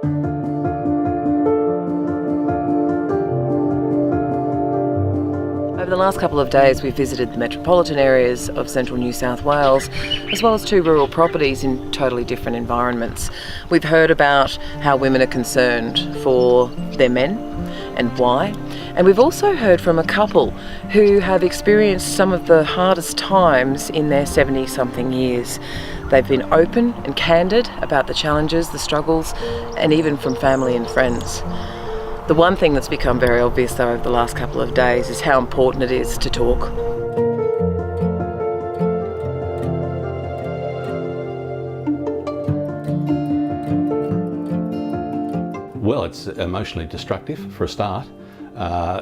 Over the last couple of days, we've visited the metropolitan areas of central New South Wales, as well as 2 rural properties in totally different environments. We've heard about how women are concerned for their men and why. And we've also heard from a couple who have experienced some of the hardest times in their 70-something years. They've been open and candid about the challenges, the struggles, and even from family and friends. The one thing that's become very obvious though over the last couple of days is how important it is to talk. Well, it's emotionally destructive for a start,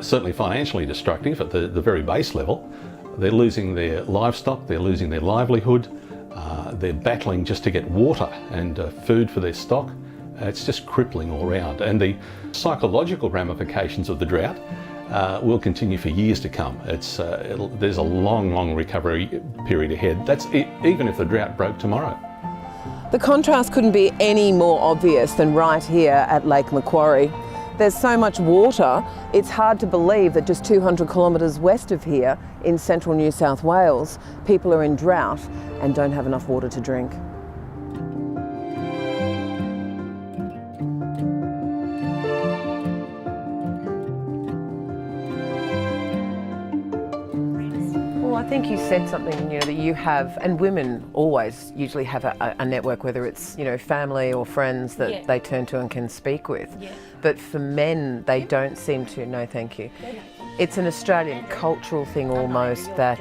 certainly financially destructive at the very base level. They're losing their livestock, they're losing their livelihood, they're battling just to get water and food for their stock. It's just crippling all around, and the psychological ramifications of the drought will continue for years to come. There's a long recovery period ahead. That's even if the drought broke tomorrow. The contrast couldn't be any more obvious than right here at Lake Macquarie. There's so much water, it's hard to believe that just 200 kilometres west of here in central New South Wales, people are in drought and don't have enough water to drink. I think you said something, that you have, and women always usually have a network, whether it's, family or friends that they turn to and can speak with. Yeah. But for men, they don't seem to. No, thank you. It's an Australian cultural thing almost that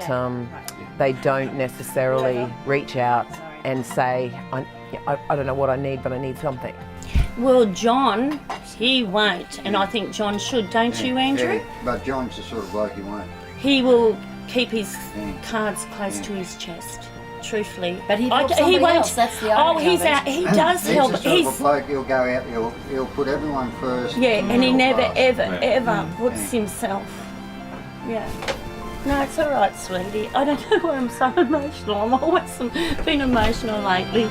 they don't necessarily reach out and say, I don't know what I need, but I need something. Well, John, he won't, and I think John should, don't you, Andrew? Yeah, but John's the sort of bloke he won't. He will keep his cards close to his chest, truthfully. But he won't. Else. That's the Oh, he's out. He does help. He's the sort of a bloke, he'll go out, he'll put everyone first. Yeah, and he never, ever puts himself. Yeah. No, it's all right, sweetie. I don't know why I'm so emotional. I'm always been emotional lately.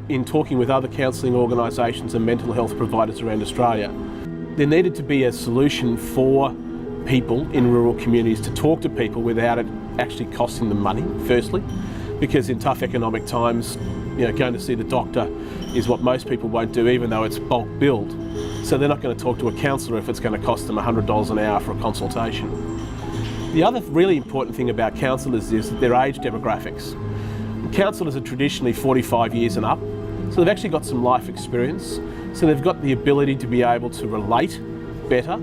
In talking with other counselling organisations and mental health providers around Australia, there needed to be a solution for people in rural communities to talk to people without it actually costing them money, firstly, because in tough economic times, going to see the doctor is what most people won't do, even though it's bulk billed. So they're not going to talk to a counsellor if it's going to cost them $100 an hour for a consultation. The other really important thing about counsellors is their age demographics. Counsellors are traditionally 45 years and up, so they've actually got some life experience, so they've got the ability to be able to relate better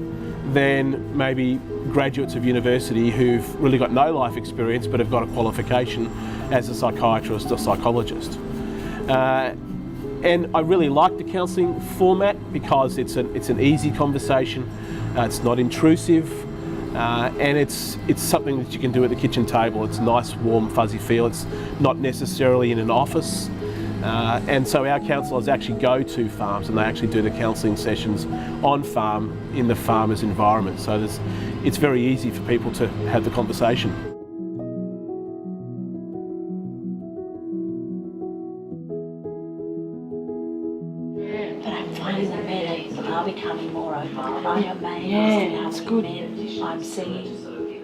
than maybe graduates of university who've really got no life experience but have got a qualification as a psychiatrist or psychologist. And I really like the counselling format because it's an easy conversation, it's not intrusive, and it's something that you can do at the kitchen table. It's a nice, warm, fuzzy feel. It's not necessarily in an office. And so our counsellors actually go to farms and they actually do the counselling sessions on farm in the farmer's environment. So it's very easy for people to have the conversation. But I'm finding that men are becoming more open. I have It's good. Men I'm seeing.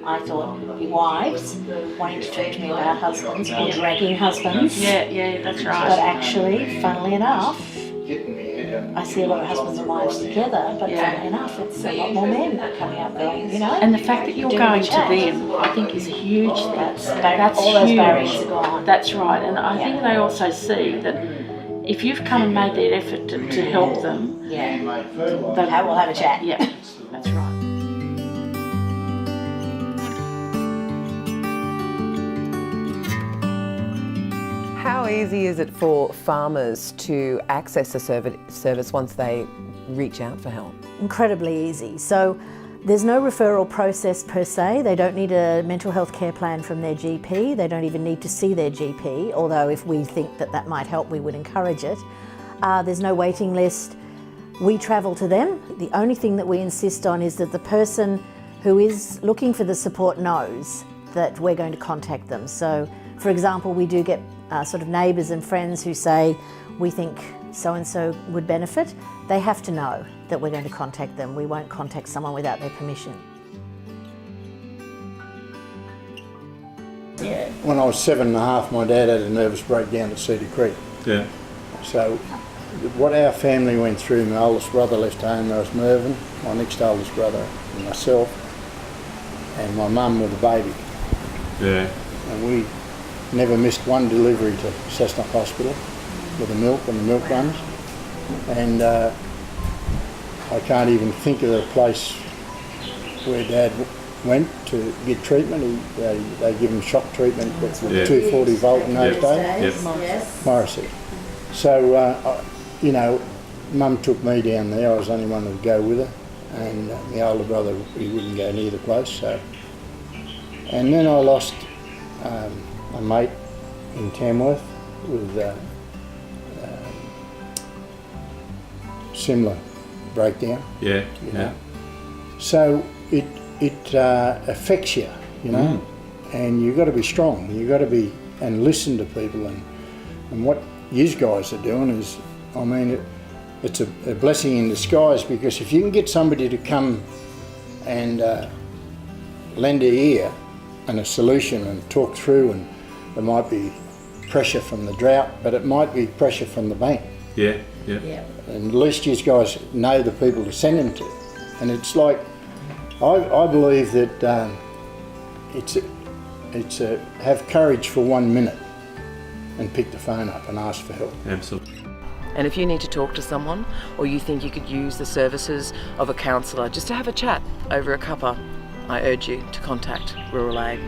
I thought wives wanting to talk to me about husbands or dragging husbands. Yeah, that's right. But actually, funnily enough, I see a lot of husbands and wives together, but funnily enough, it's a lot more men that are coming out going, And the fact that you're going to them, I think, is a huge thing. That's all those huge. barriers are gone. That's right, and I think they also see that if you've come and made that effort to help them, we'll have a chat. Yeah, that's right. How easy is it for farmers to access a service once they reach out for help? Incredibly easy. So there's no referral process per se. They don't need a mental health care plan from their GP. They don't even need to see their GP, although if we think that might help, we would encourage it. There's no waiting list. We travel to them. The only thing that we insist on is that the person who is looking for the support knows that we're going to contact them. So, for example, we do get sort of neighbours and friends who say, we think so-and-so would benefit. They have to know that we're going to contact them. We won't contact someone without their permission. Yeah. When I was 7.5, my dad had a nervous breakdown at Cedar Creek. Yeah. So what our family went through, my oldest brother left home, there was Mervyn, my next oldest brother, and myself, and my mum with the baby. Yeah. And we never missed one delivery to Cessnock Hospital with the milk and the milk runs. And I can't even think of the place where Dad went to get treatment. They give him shock treatment with 240 volt in those days. Yes. Morrissey. So, you know, Mum took me down there. I was the only one to go with her. And my older brother, he wouldn't go near the place. So. And then I lost a mate in Tamworth with similar breakdown. Yeah. You know. So it affects you, you know, and you've got to be strong. You've got to be and listen to people. And what you guys are doing is, I mean, it's a blessing in disguise, because if you can get somebody to come and lend an ear and a solution and talk through, and there might be pressure from the drought, but it might be pressure from the bank. Yeah. And at least you guys know the people to send them to. And it's like, I believe that it's a have courage for 1 minute and pick the phone up and ask for help. Absolutely. And if you need to talk to someone, or you think you could use the services of a counsellor just to have a chat over a cuppa, I urge you to contact Rural Aid.